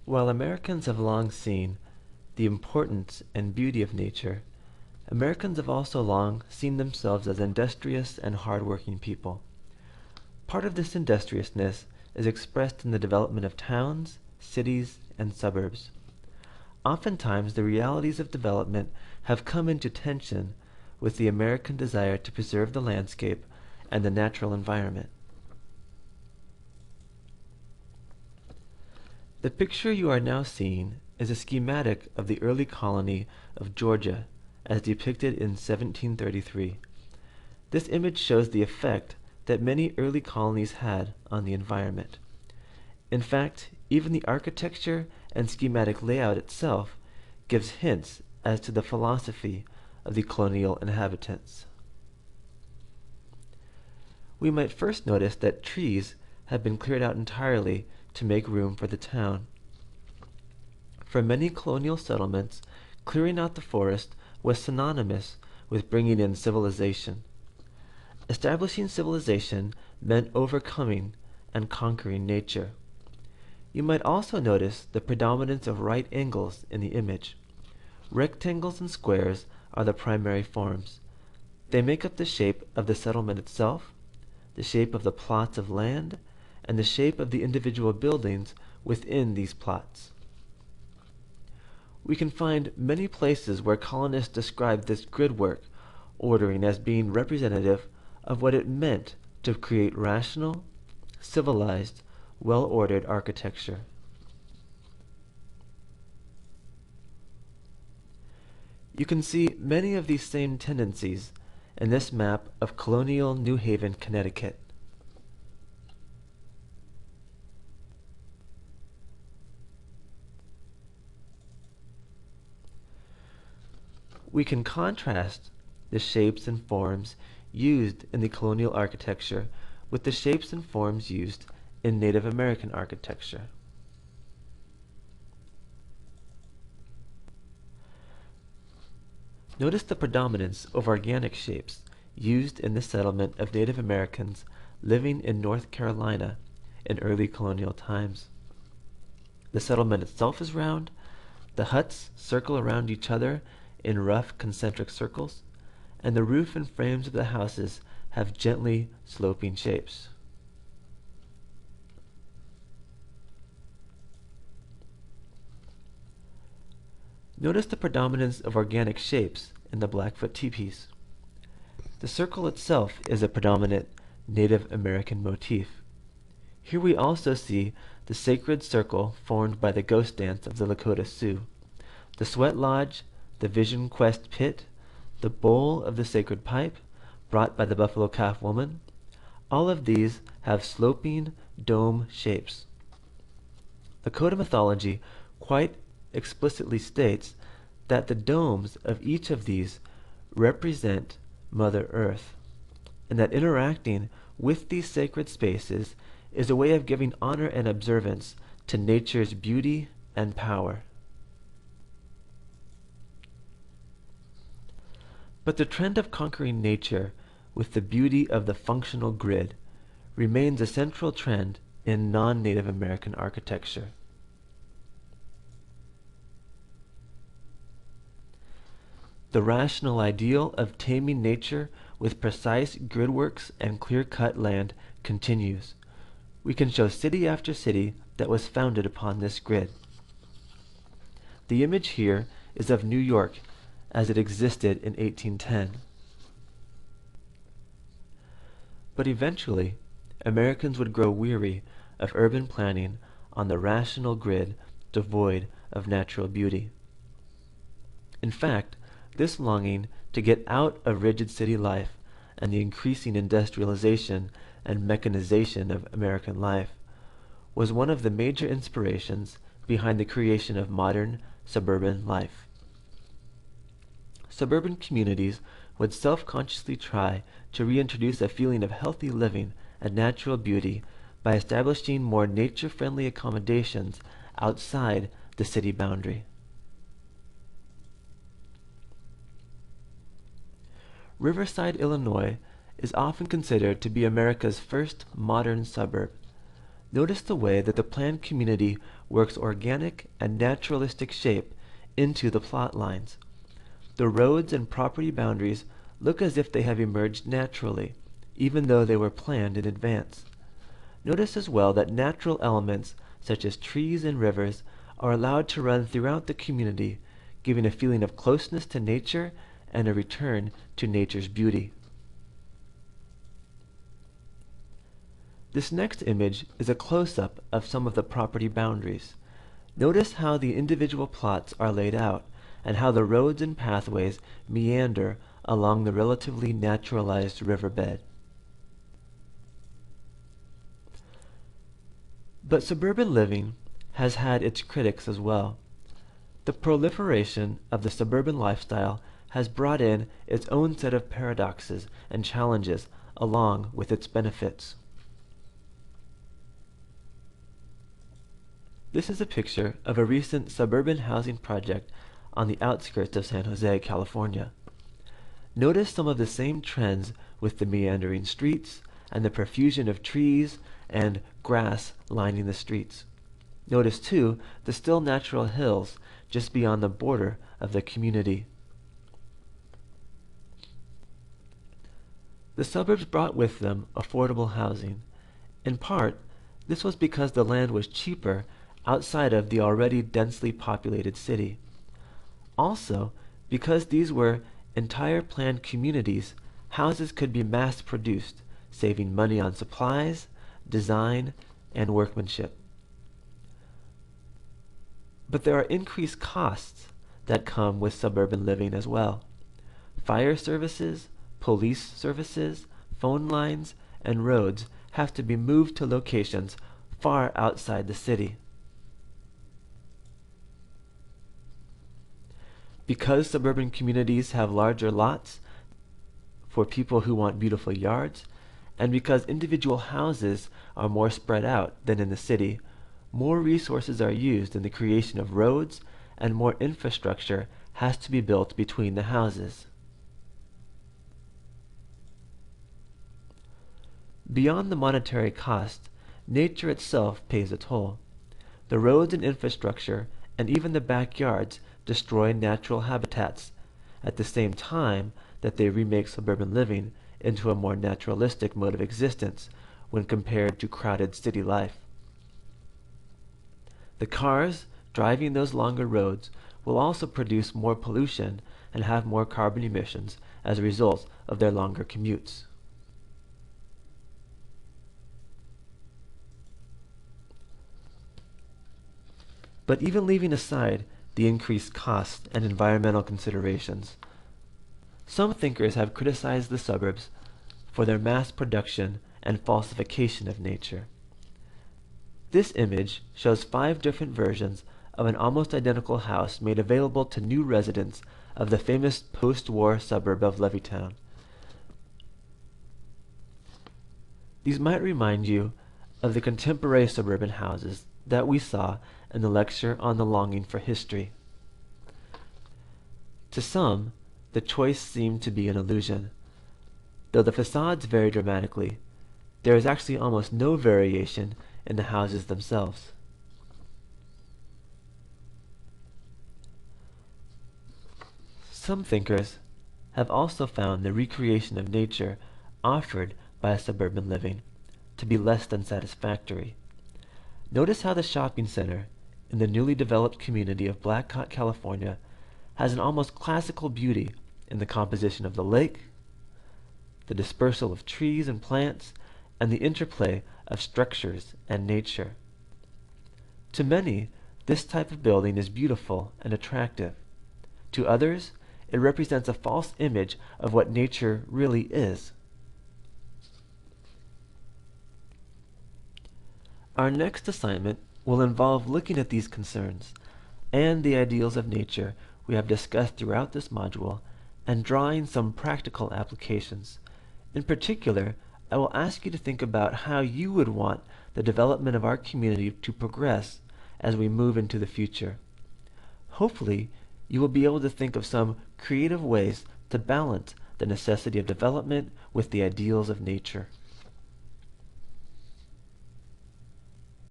While Americans have long seen the importance and beauty of nature, Americans have also long seen themselves as industrious and hard-working people. Part of this industriousness is expressed in the development of towns, cities, and suburbs. Oftentimes, the realities of development have come into tension with the American desire to preserve the landscape and the natural environment. The picture you are now seeing is a schematic of the early colony of Georgia as depicted in 1733. This image shows the effect that many early colonies had on the environment. In fact, even the architecture and schematic layout itself gives hints as to the philosophy of the colonial inhabitants. We might first notice that trees have been cleared out entirely to make room for the town. For many colonial settlements, clearing out the forest was synonymous with bringing in civilization. Establishing civilization meant overcoming and conquering nature. You might also notice the predominance of right angles in the image. Rectangles and squares are the primary forms. They make up the shape of the settlement itself, the shape of the plots of land, and the shape of the individual buildings within these plots. We can find many places where colonists describe this gridwork ordering as being representative of what it meant to create rational, civilized, well-ordered architecture. You can see many of these same tendencies in this map of colonial New Haven, Connecticut. We can contrast the shapes and forms used in the colonial architecture with the shapes and forms used in Native American architecture. Notice the predominance of organic shapes used in the settlement of Native Americans living in North Carolina in early colonial times. The settlement itself is round, the huts circle around each other in rough concentric circles, and the roof and frames of the houses have gently sloping shapes. Notice the predominance of organic shapes in the Blackfoot teepees. The circle itself is a predominant Native American motif. Here we also see the sacred circle formed by the ghost dance of the Lakota Sioux, the sweat lodge, the Vision Quest pit, the bowl of the sacred pipe brought by the Buffalo Calf woman. All of these have sloping dome shapes. Lakota mythology quite explicitly states that the domes of each of these represent Mother Earth, and that interacting with these sacred spaces is a way of giving honor and observance to nature's beauty and power. But the trend of conquering nature with the beauty of the functional grid remains a central trend in non-Native American architecture. The rational ideal of taming nature with precise gridworks and clear-cut land continues. We can show city after city that was founded upon this grid. The image here is of New York as it existed in 1810. But eventually, Americans would grow weary of urban planning on the rational grid devoid of natural beauty. In fact, this longing to get out of rigid city life and the increasing industrialization and mechanization of American life was one of the major inspirations behind the creation of modern suburban life. Suburban communities would self-consciously try to reintroduce a feeling of healthy living and natural beauty by establishing more nature-friendly accommodations outside the city boundary. Riverside, Illinois is often considered to be America's first modern suburb. Notice the way that the planned community works organic and naturalistic shape into the plot lines. The roads and property boundaries look as if they have emerged naturally, even though they were planned in advance. Notice as well that natural elements, such as trees and rivers, are allowed to run throughout the community, giving a feeling of closeness to nature and a return to nature's beauty. This next image is a close-up of some of the property boundaries. Notice how the individual plots are laid out, and how the roads and pathways meander along the relatively naturalized riverbed. But suburban living has had its critics as well. The proliferation of the suburban lifestyle has brought in its own set of paradoxes and challenges along with its benefits. This is a picture of a recent suburban housing project on the outskirts of San Jose, California. Notice some of the same trends with the meandering streets and the profusion of trees and grass lining the streets. Notice, too, the still natural hills just beyond the border of the community. The suburbs brought with them affordable housing. In part, this was because the land was cheaper outside of the already densely populated city. Also, because these were entire planned communities, houses could be mass-produced, saving money on supplies, design, and workmanship. But there are increased costs that come with suburban living as well. Fire services, police services, phone lines, and roads have to be moved to locations far outside the city. Because suburban communities have larger lots for people who want beautiful yards, and because individual houses are more spread out than in the city, more resources are used in the creation of roads, and more infrastructure has to be built between the houses. Beyond the monetary cost, nature itself pays a toll. The roads and infrastructure, and even the backyards, destroy natural habitats, at the same time that they remake suburban living into a more naturalistic mode of existence when compared to crowded city life. The cars driving those longer roads will also produce more pollution and have more carbon emissions as a result of their longer commutes. But even leaving aside the increased cost and environmental considerations, some thinkers have criticized the suburbs for their mass production and falsification of nature. This image shows 5 different versions of an almost identical house made available to new residents of the famous post-war suburb of Levittown. These might remind you of the contemporary suburban houses that we saw in the lecture on the longing for history. To some, the choice seemed to be an illusion. Though the facades vary dramatically, there is actually almost no variation in the houses themselves. Some thinkers have also found the recreation of nature offered by suburban living to be less than satisfactory. Notice how the shopping center in the newly developed community of Blackhawk, California, has an almost classical beauty in the composition of the lake, the dispersal of trees and plants, and the interplay of structures and nature. To many, this type of building is beautiful and attractive. To others, it represents a false image of what nature really is. Our next assignment will involve looking at these concerns and the ideals of nature we have discussed throughout this module and drawing some practical applications. In particular, I will ask you to think about how you would want the development of our community to progress as we move into the future. Hopefully, you will be able to think of some creative ways to balance the necessity of development with the ideals of nature.